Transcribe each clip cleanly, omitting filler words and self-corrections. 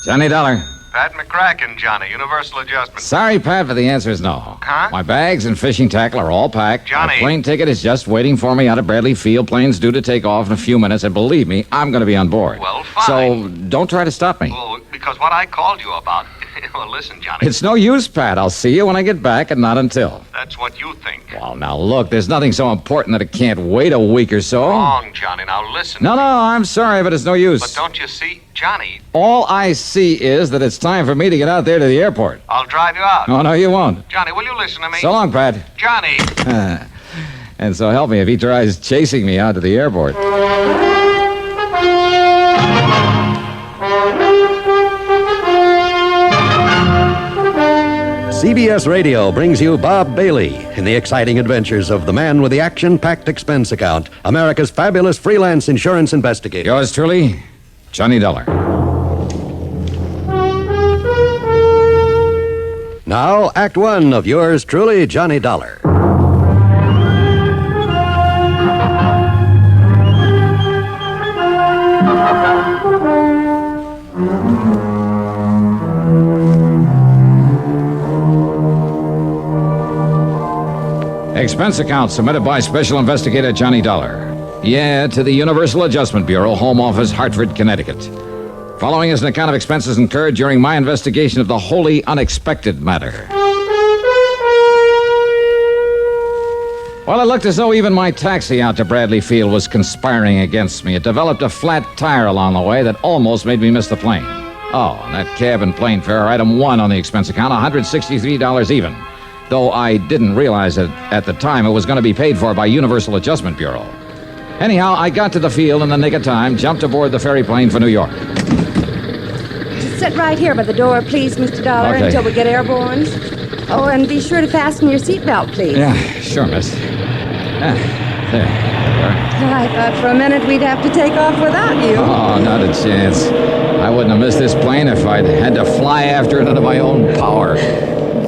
Johnny Dollar. Pat McCracken, Johnny. Universal adjustment. Sorry, Pat, but the answer is no. Huh? My bags and fishing tackle are all packed. Johnny. My plane ticket is just waiting for me out of Bradley Field. Plane's due to take off in a few minutes, and believe me, I'm going to be on board. Well, fine. So don't try to stop me. Well, because what I called you about... Well, listen, Johnny. It's no use, Pat. I'll see you when I get back, and not until. That's what you think. Well, now, look, there's nothing so important that it can't wait a week or so. Wrong, Johnny. Now, listen. No, I'm sorry, but it's no use. But don't you see, Johnny? All I see is that it's time for me to get out there to the airport. I'll drive you out. Oh, no, you won't. Johnny, will you listen to me? So long, Pat. Johnny! And so help me if he tries chasing me out to the airport. CBS Radio brings you Bob Bailey in the exciting adventures of the man with the action-packed expense account, America's fabulous freelance insurance investigator. Yours truly, Johnny Dollar. Now, Act One of yours truly, Johnny Dollar. Expense account submitted by Special Investigator Johnny Dollar. Yeah, to the Universal Adjustment Bureau, Home Office, Hartford, Connecticut. Following is an account of expenses incurred during my investigation of the wholly unexpected matter. Well, it looked as though even my taxi out to Bradley Field was conspiring against me. It developed a flat tire along the way that almost made me miss the plane. Oh, and that cab and plane fare, item 1 on the expense account, $163 even. Though I didn't realize that at the time it was going to be paid for by Universal Adjustment Bureau. Anyhow, I got to the field in the nick of time, jumped aboard the ferry plane for New York. Just sit right here by the door, please, Mr. Dollar, Okay. until we get airborne. Oh, and be sure to fasten your seatbelt, please. Yeah, sure, miss. There you are. I thought for a minute we'd have to take off without you. Oh, not a chance. I wouldn't have missed this plane if I'd had to fly after it under my own power.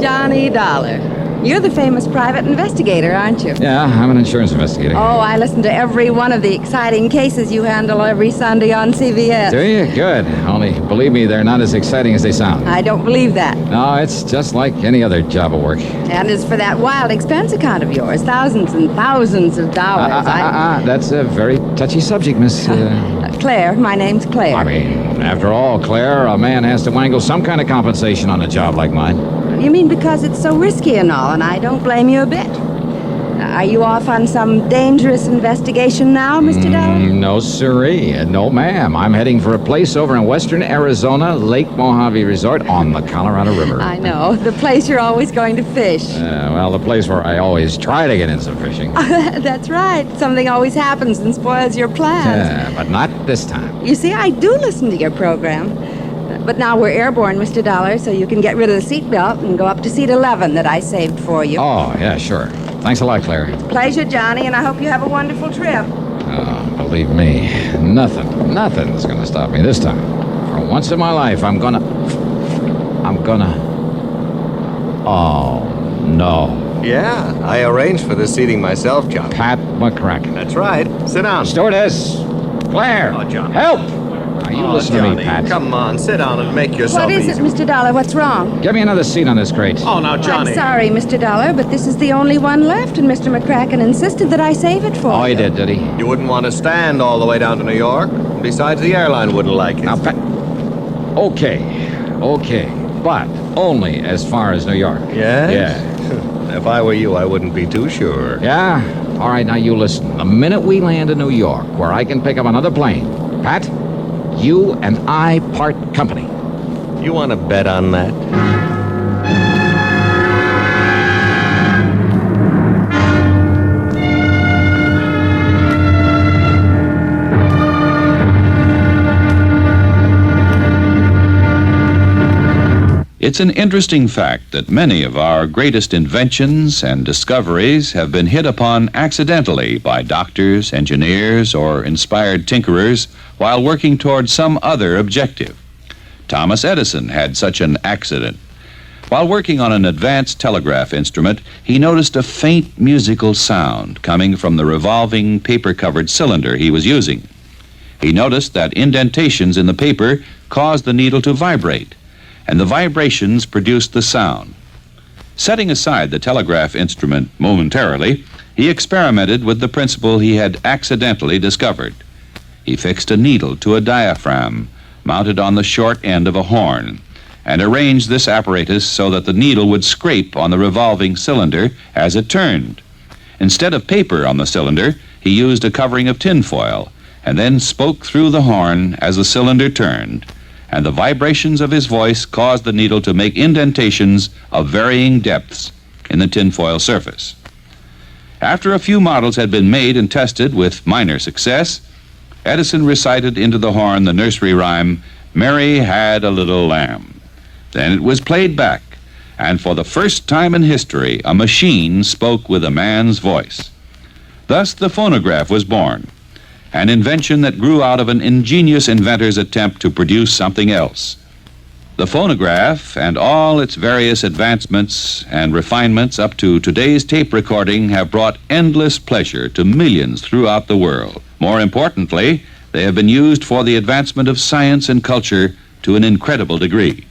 Johnny Dollar. You're the famous private investigator, aren't you? Yeah, I'm an insurance investigator. Oh, I listen to every one of the exciting cases you handle every Sunday on CBS. Do you? Good. Only, believe me, they're not as exciting as they sound. I don't believe that. No, it's just like any other job of work. And as for that wild expense account of yours, thousands and thousands of dollars. That's a very touchy subject, Miss... Claire, my name's Claire. I mean, after all, Claire, a man has to wangle some kind of compensation on a job like mine. You mean because it's so risky and all, and I don't blame you a bit. Are you off on some dangerous investigation now, Mr. Dollar? No, sirree. No, ma'am. I'm heading for a place over in western Arizona, Lake Mojave Resort on the Colorado River. I know. The place you're always going to fish. Well, the place where I always try to get in some fishing. That's right. Something always happens and spoils your plans. But not this time. You see, I do listen to your program. But now we're airborne, Mr. Dollar, so you can get rid of the seatbelt and go up to seat 11 that I saved for you. Oh, yeah, sure. Thanks a lot, Claire. Pleasure, Johnny, and I hope you have a wonderful trip. Oh, believe me, nothing's gonna stop me this time. For once in my life, I'm gonna... Oh, no. Yeah, I arranged for this seating myself, John. Pat McCracken. That's right. Sit down. Stewardess! Claire! Oh, John. Help! Now, you listen to me, Johnny, Pat. come on, sit down and make yourself What is easy. it, Mr. Dollar? What's wrong? Give me another seat on this crate. Oh, now, Johnny. I'm sorry, Mr. Dollar, but this is the only one left, and Mr. McCracken insisted that I save it for Oh, he you. did he? You wouldn't want to stand all the way down to New York. Besides, the airline wouldn't like it. Now, Pat... Okay. But only as far as New York. Yes? Yeah. If I were you, I wouldn't be too sure. Yeah? All right, now you listen. The minute we land in New York, where I can pick up another plane, Pat, you and I part company. You want to bet on that? It's an interesting fact that many of our greatest inventions and discoveries have been hit upon accidentally by doctors, engineers, or inspired tinkerers while working toward some other objective. Thomas Edison had such an accident. While working on an advanced telegraph instrument, he noticed a faint musical sound coming from the revolving paper-covered cylinder he was using. He noticed that indentations in the paper caused the needle to vibrate, and the vibrations produced the sound. Setting aside the telegraph instrument momentarily, he experimented with the principle he had accidentally discovered. He fixed a needle to a diaphragm mounted on the short end of a horn, and arranged this apparatus so that the needle would scrape on the revolving cylinder as it turned. Instead of paper on the cylinder, he used a covering of tinfoil, and then spoke through the horn as the cylinder turned, and the vibrations of his voice caused the needle to make indentations of varying depths in the tinfoil surface. After a few models had been made and tested with minor success, Edison recited into the horn the nursery rhyme, "Mary had a little lamb." Then it was played back, and for the first time in history, a machine spoke with a man's voice. Thus the phonograph was born, an invention that grew out of an ingenious inventor's attempt to produce something else. The phonograph and all its various advancements and refinements up to today's tape recording have brought endless pleasure to millions throughout the world. More importantly, they have been used for the advancement of science and culture to an incredible degree.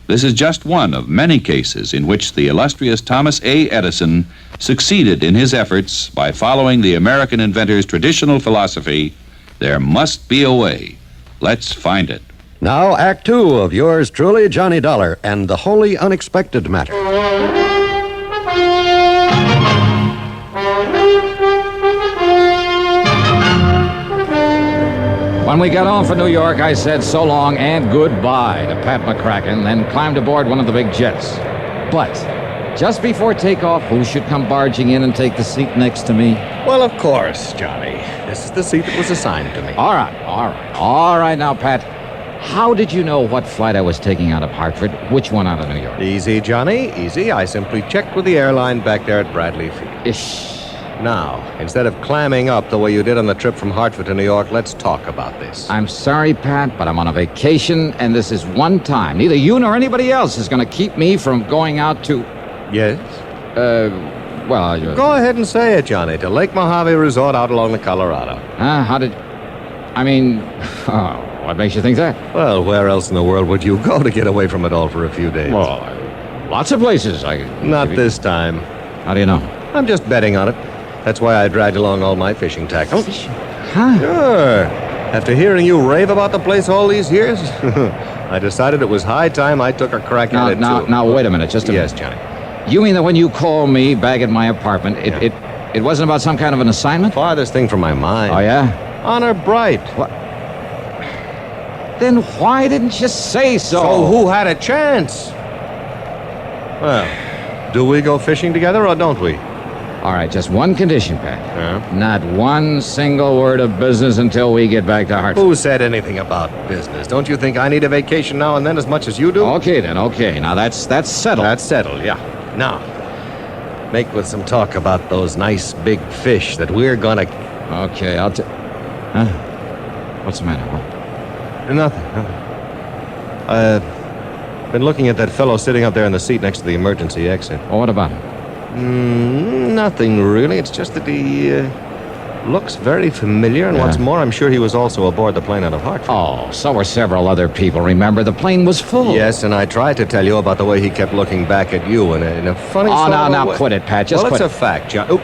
This is just one of many cases in which the illustrious Thomas A. Edison succeeded in his efforts by following the American inventor's traditional philosophy, there must be a way. Let's find it. Now, Act Two of yours truly, Johnny Dollar, and the wholly unexpected matter. When we got home from New York, I said so long and goodbye to Pat McCracken, then climbed aboard one of the big jets. But just before takeoff, who should come barging in and take the seat next to me? Well, of course, Johnny. This is the seat that was assigned to me. All right now, Pat. How did you know what flight I was taking out of Hartford? Which one out of New York? Easy, Johnny, easy. I simply checked with the airline back there at Bradley Field. Ish. Now, instead of clamming up the way you did on the trip from Hartford to New York, let's talk about this. I'm sorry, Pat, but I'm on a vacation, and this is one time. Neither you nor anybody else is going to keep me from going out to... Yes? Well... Go ahead and say it, Johnny, to Lake Mojave Resort out along the Colorado. How did... I mean... Oh, what makes you think that? Well, where else in the world would you go to get away from it all for a few days? Well, lots of places. Not this time. How do you know? I'm just betting on it. That's why I dragged along all my fishing tackle. Huh? Sure. After hearing you rave about the place all these years, I decided it was high time I took a crack at it, too. Now, wait a minute, just a minute. Yes, Johnny. You mean that when you called me back at my apartment, it wasn't about some kind of an assignment? Farthest thing from my mind. Oh, yeah? Honor bright. What? Then why didn't you say so? So who had a chance? Well, do we go fishing together or don't we? All right, just one condition, Pat. Yeah? Not one single word of business until we get back to Hartford. Who said anything about business? Don't you think I need a vacation now and then as much as you do? Okay, then, okay. Now, that's settled. That's settled, yeah. Now, make with some talk about those nice big fish that we're gonna... Okay, Huh? What's the matter? What? Nothing. I've been looking at that fellow sitting up there in the seat next to the emergency exit. Well, what about him? Nothing really. It's just that he looks very familiar, and what's more, I'm sure he was also aboard the plane out of Hartford. Oh, so were several other people. Remember, the plane was full. Yes, and I tried to tell you about the way he kept looking back at you in a funny sort of now, way. quit it, Pat. Just well, quit it's a fact, John. Oh,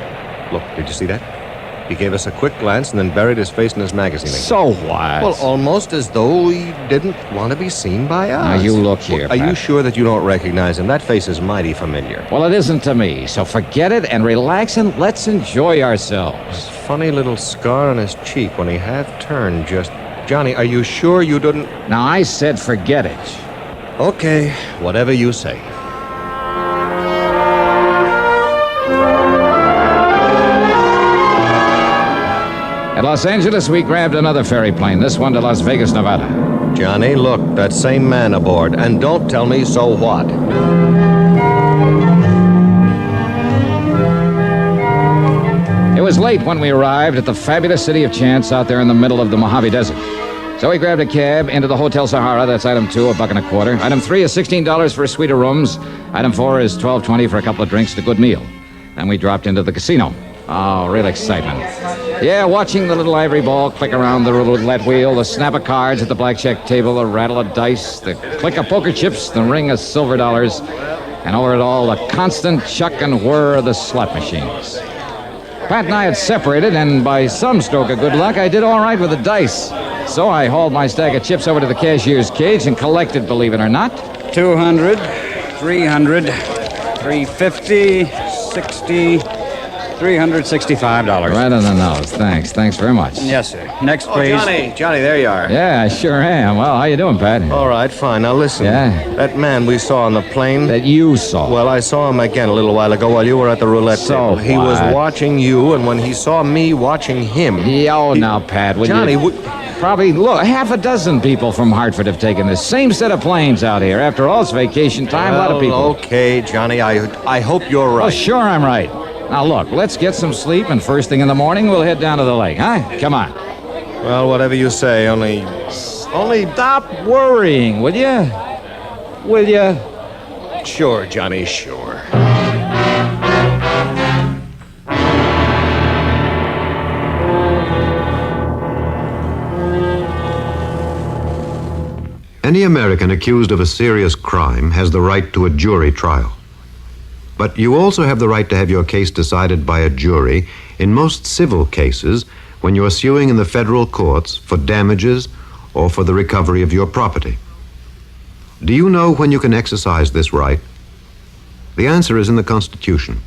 look, did you see that? He gave us a quick glance and then buried his face in his magazine again. So what? Well, almost as though he didn't want to be seen by us. Now, you look here, Are Pat. you sure that you don't recognize him? That face is mighty familiar. Well, it isn't to me, so forget it and relax and let's enjoy ourselves. Funny little scar on his cheek when he half turned just... Johnny, are you sure you didn't... Now, I said forget it. Okay, whatever you say. At Los Angeles, we grabbed another ferry plane, this one to Las Vegas, Nevada. Johnny, look, that same man aboard. And don't tell me so what. It was late when we arrived at the fabulous city of Chance out there in the middle of the Mojave Desert. So we grabbed a cab into the Hotel Sahara. That's item 2, $1.25. Item 3 is $16 for a suite of rooms. Item 4 is $12.20 for a couple of drinks and a good meal. Then we dropped into the casino. Oh, real excitement. Yeah, watching the little ivory ball click around the roulette wheel, the snap of cards at the blackjack table, the rattle of dice, the click of poker chips, the ring of silver dollars, and over it all, the constant chuck and whir of the slot machines. Pat and I had separated, and by some stroke of good luck, I did all right with the dice. So I hauled my stack of chips over to the cashier's cage and collected, believe it or not. 200, 300, 350, 60, $365. Right on the nose. Thanks very much. Yes, sir. Next, Oh, please. Johnny, there you are. Yeah, I sure am. Well, how you doing, Pat? All right, fine. Now listen. Yeah? That man we saw on the plane. That you saw. Well, I saw him again a little while ago while you were at the roulette So table. He was what? watching you, and when he saw me watching him... Now, Pat, would Johnny, you... Probably, look, half a dozen people from Hartford have taken this same set of planes out here. After all, it's vacation time. A lot of people. Okay, Johnny, I hope you're right. Well, sure I'm right. Now, look, let's get some sleep, and first thing in the morning, we'll head down to the lake, huh? Come on. Well, whatever you say, only Stop worrying, will you? Will you? Sure, Johnny, sure. Any American accused of a serious crime has the right to a jury trial. But you also have the right to have your case decided by a jury in most civil cases when you are suing in the federal courts for damages or for the recovery of your property. Do you know when you can exercise this right? The answer is in the Constitution.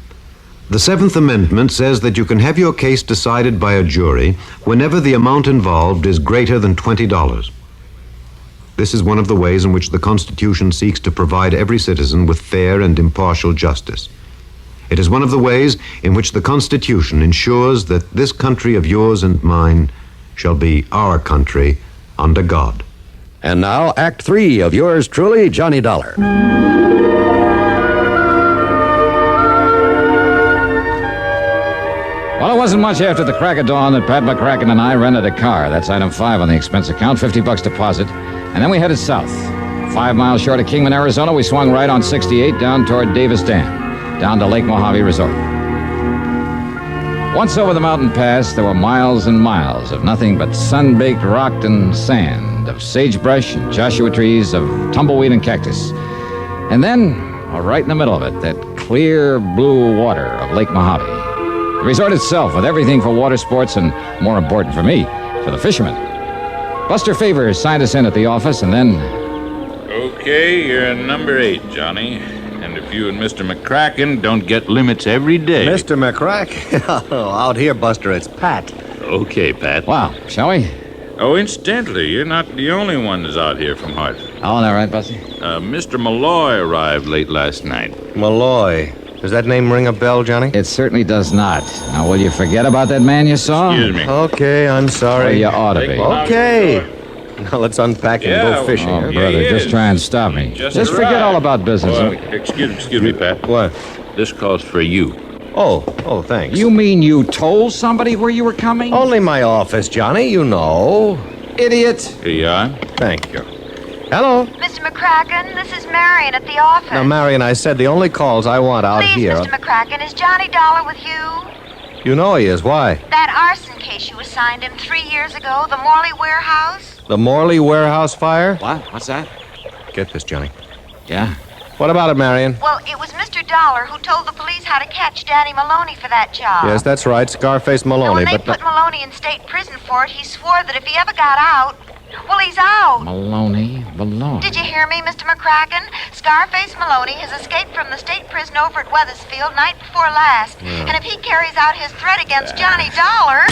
The Seventh Amendment says that you can have your case decided by a jury whenever the amount involved is greater than $20. This is one of the ways in which the Constitution seeks to provide every citizen with fair and impartial justice. It is one of the ways in which the Constitution ensures that this country of yours and mine shall be our country under God. And now, Act 3 of yours truly, Johnny Dollar. Well, it wasn't much after the crack of dawn that Pat McCracken and I rented a car. That's item 5 on the expense account, $50 deposit. And then we headed south. 5 miles short of Kingman, Arizona, we swung right on 68 down toward Davis Dam, down to Lake Mojave Resort. Once over the mountain pass, there were miles and miles of nothing but sun-baked rock and sand, of sagebrush and Joshua trees, of tumbleweed and cactus. And then, right in the middle of it, that clear blue water of Lake Mojave. The resort itself, with everything for water sports and, more important for me, for the fishermen. Buster Favors signed us in at the office, and then... Okay, you're number 8, Johnny. And if you and Mr. McCracken don't get limits every day... Mr. McCrack? Out here, Buster, it's Pat. Okay, Pat. Wow, shall we? Oh, incidentally, you're not the only one that's out here from Hartford. Oh, all right, Buster? Mr. Malloy arrived late last night. Malloy. Does that name ring a bell, Johnny? It certainly does not. Now, will you forget about that man you saw? Excuse me. Okay, I'm sorry. Well, you ought to be. Okay. Now let's unpack and go fishing. Oh, huh? brother, he just is. try and stop me. Just Just forget arrived. all about business. Well, excuse me, Pat. What? This calls for you. Oh, thanks. You mean you told somebody where you were coming? Only my office, Johnny, you know. Idiot. Here you are. Thank you. Hello. Mr. McCracken, this is Marion at the office. Now, Marion, I said the only calls I want out Please, here... Mr. McCracken, is Johnny Dollar with you? You know he is. Why? That arson case you assigned him 3 years ago, the Morley warehouse? The Morley warehouse fire? What? What's that? Get this, Johnny. Yeah. What about it, Marion? Well, it was Mr. Dollar who told the police how to catch Danny Maloney for that job. Yes, that's right, Scarface And Maloney, when they but... put Maloney in state prison for it, he swore that if he ever got out, well, he's out. Maloney. Did you hear me, Mr. McCracken? Scarface Maloney has escaped from the state prison over at Weathersfield night before last. And if he carries out his threat against Johnny Dollar...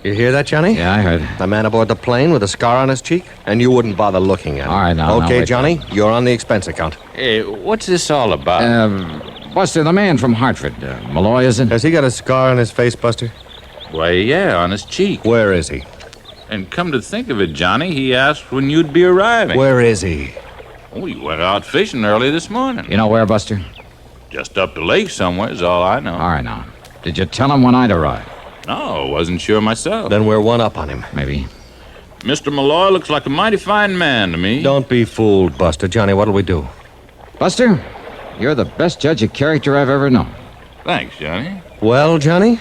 You hear that, Johnny? Yeah, I heard. The man aboard the plane with a scar on his cheek? And you wouldn't bother looking at him. All right, now, Okay, wait. Johnny, you're on the expense account. Hey, what's this all about? Buster, the man from Hartford. Malloy, is it? Has he got a scar on his face, Buster? Why, yeah, on his cheek. Where is he? And come to think of it, Johnny, he asked when you'd be arriving. Where is he? Oh, you went out fishing early this morning. You know where, Buster? Just up the lake somewhere is all I know. All right, now. Did you tell him when I'd arrive? No, wasn't sure myself. Then we're one up on him. Maybe. Mr. Malloy looks like a mighty fine man to me. Don't be fooled, Buster. Johnny, what'll we do? Buster, you're the best judge of character I've ever known. Thanks, Johnny. Well, Johnny,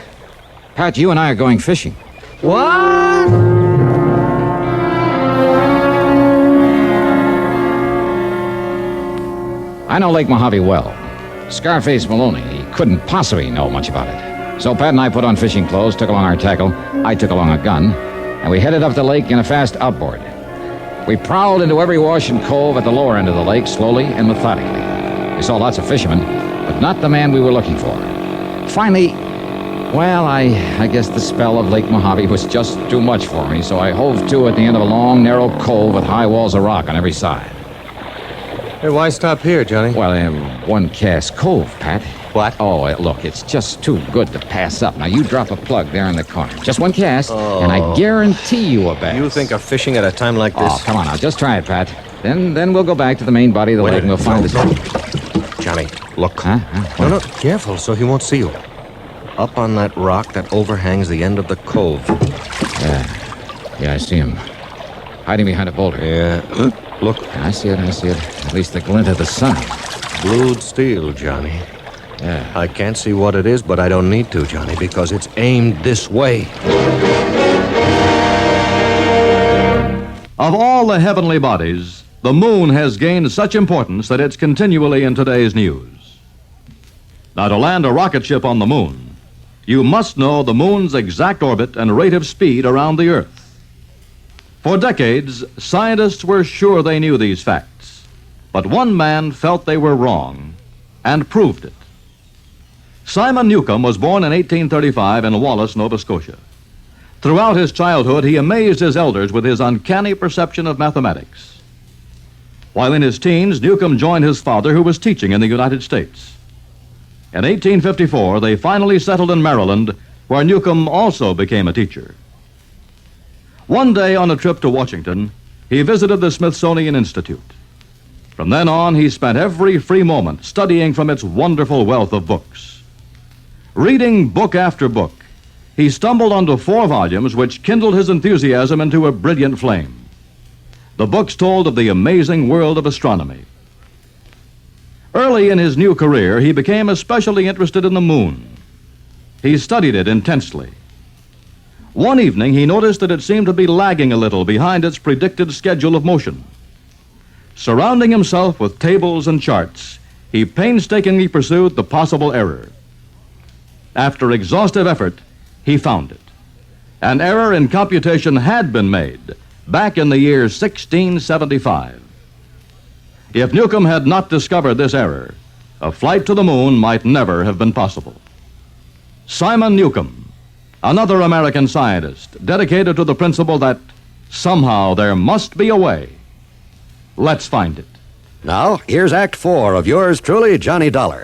Pat, you and I are going fishing. What? I know Lake Mojave well. Scarface Maloney, he couldn't possibly know much about it. So Pat and I put on fishing clothes, took along our tackle, I took along a gun, and we headed up the lake in a fast outboard. We prowled into every wash and cove at the lower end of the lake, slowly and methodically. We saw lots of fishermen, but not the man we were looking for. Finally, well, I guess the spell of Lake Mojave was just too much for me, so I hove to at the end of a long, narrow cove with high walls of rock on every side. Hey, why stop here, Johnny? Well, one cast cove, Pat. What? Oh, look, it's just too good to pass up. Now, you drop a plug there in the corner. Just one cast, and I guarantee you a bass. You think of fishing at a time like this? Oh, come on now. Just try it, Pat. Then we'll go back to the main body of the lake and we'll find the... Johnny, look. Huh? No, careful so he won't see you. Up on that rock that overhangs the end of the cove. Yeah, I see him. Hiding behind a boulder. Yeah. Look. I see it. At least the glint of the sun. Blued steel, Johnny. Yeah. I can't see what it is, but I don't need to, Johnny, because it's aimed this way. Of all the heavenly bodies, the moon has gained such importance that it's continually in today's news. Now, to land a rocket ship on the moon, you must know the moon's exact orbit and rate of speed around the Earth. For decades, scientists were sure they knew these facts, but one man felt they were wrong and proved it. Simon Newcomb was born in 1835 in Wallace, Nova Scotia. Throughout his childhood, he amazed his elders with his uncanny perception of mathematics. While in his teens, Newcomb joined his father, who was teaching in the United States. In 1854, they finally settled in Maryland, where Newcomb also became a teacher. One day on a trip to Washington, he visited the Smithsonian Institute. From then on, he spent every free moment studying from its wonderful wealth of books. Reading book after book, he stumbled onto 4 volumes which kindled his enthusiasm into a brilliant flame. The books told of the amazing world of astronomy. Early in his new career, he became especially interested in the moon. He studied it intensely. One evening, he noticed that it seemed to be lagging a little behind its predicted schedule of motion. Surrounding himself with tables and charts, he painstakingly pursued the possible error. After exhaustive effort, he found it. An error in computation had been made back in the year 1675. If Newcomb had not discovered this error, a flight to the moon might never have been possible. Simon Newcomb, another American scientist dedicated to the principle that somehow there must be a way. Let's find it. Now, here's Act 4 of yours truly, Johnny Dollar.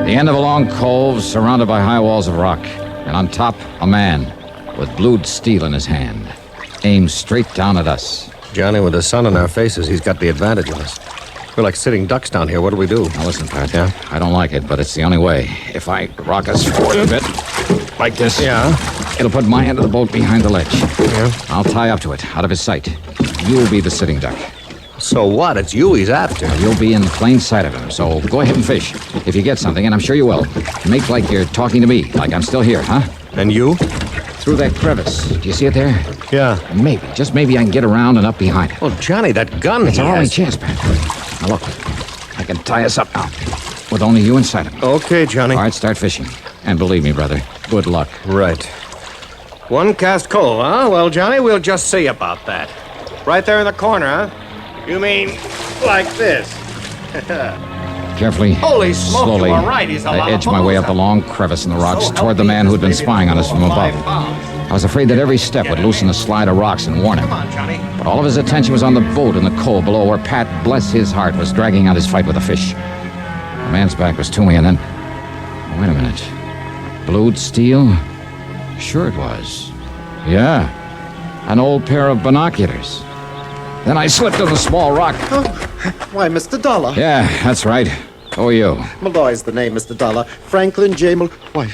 The end of a long cove surrounded by high walls of rock, and on top, a man with blued steel in his hand, aimed straight down at us. Johnny, with the sun on our faces, he's got the advantage of us. We're like sitting ducks down here. What do we do? Now listen, Pat. Yeah? I don't like it, but it's the only way. If I rock us forward a bit, like this, it'll put my end of the boat behind the ledge. Yeah? I'll tie up to it, out of his sight. You'll be the sitting duck. So what? It's you he's after. Now, you'll be in plain sight of him, so go ahead and fish. If you get something, and I'm sure you will, make like you're talking to me, like I'm still here, huh? And you? Through that crevice. Do you see it there? Yeah. Maybe, just maybe I can get around and up behind it. Oh, Johnny, that gun It's our only chance, Pat. Now, look, I can tie us up now, with only you inside of me. Okay, Johnny. All right, start fishing. And believe me, brother, good luck. Right. One cast cove, huh? Well, Johnny, we'll just see about that. Right there in the corner, huh? You mean like this? Carefully, Holy smoke, slowly, you were right. He's a lot I of edged my way up the long crevice in the rocks toward the man who'd been spying on us from above. I was afraid that every step would loosen a slide of rocks and warn him. Come on, Johnny. But all of his attention was on the boat in the cove below where Pat, bless his heart, was dragging out his fight with the fish. The man's back was to me, and then... Wait a minute. Blued steel? Sure it was. Yeah. An old pair of binoculars. Then I slipped on the small rock. Oh, why, Mr. Dollar. Yeah, that's right. Who are you? Malloy's the name, Mr. Dollar. Franklin J. Why,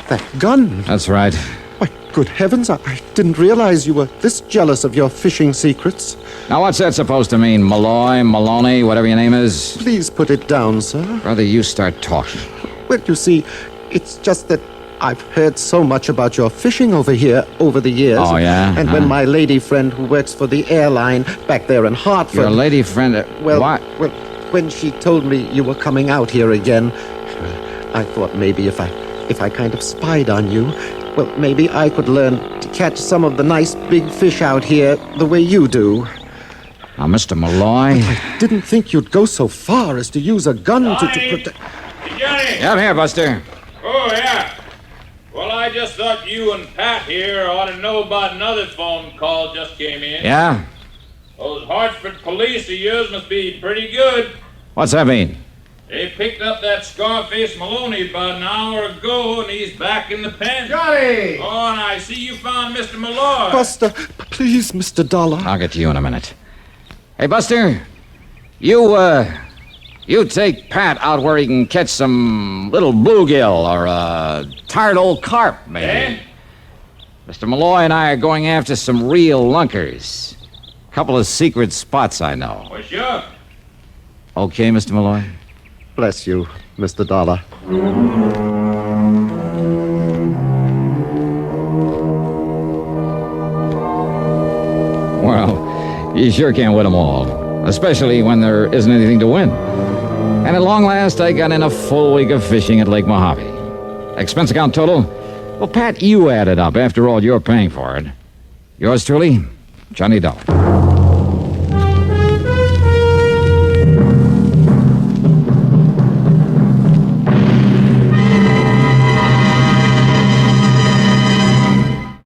that gun. That's right. Why, Good heavens, I didn't realize you were this jealous of your fishing secrets. Now, what's that supposed to mean? Malloy, Maloney, whatever your name is? Please put it down, sir. Rather you start talking. Well, you see, it's just that I've heard so much about your fishing over here over the years. Oh, yeah? And when my lady friend who works for the airline back there in Hartford... Your lady friend... Well, what? Well, when she told me you were coming out here again, I thought maybe if I kind of spied on you, well, maybe I could learn to catch some of the nice big fish out here the way you do. Now, Mr. Malloy... I didn't think you'd go so far as to use a gun to protect... Hey, Johnny! Yeah, I'm here, Buster. Oh, yeah. Well, I just thought you and Pat here ought to know about another phone call just came in. Yeah? Those Hartford police of yours must be pretty good. What's that mean? They picked up that Scarface Maloney about an hour ago, and he's back in the pen. Johnny! Oh, and I see you found Mr. Malloy. Buster, please, Mr. Dollar. I'll get to you in a minute. Hey, Buster, you take Pat out where he can catch some little bluegill or a tired old carp, maybe. Eh? Mr. Malloy and I are going after some real lunkers. Couple of secret spots I know. Well, sure. Okay, Mr. Malloy? Bless you, Mr. Dollar. Well, you sure can't win them all, especially when there isn't anything to win. And at long last, I got in a full week of fishing at Lake Mojave. Expense account total? Well, Pat, you add it up. After all, you're paying for it. Yours truly, Johnny Dollar.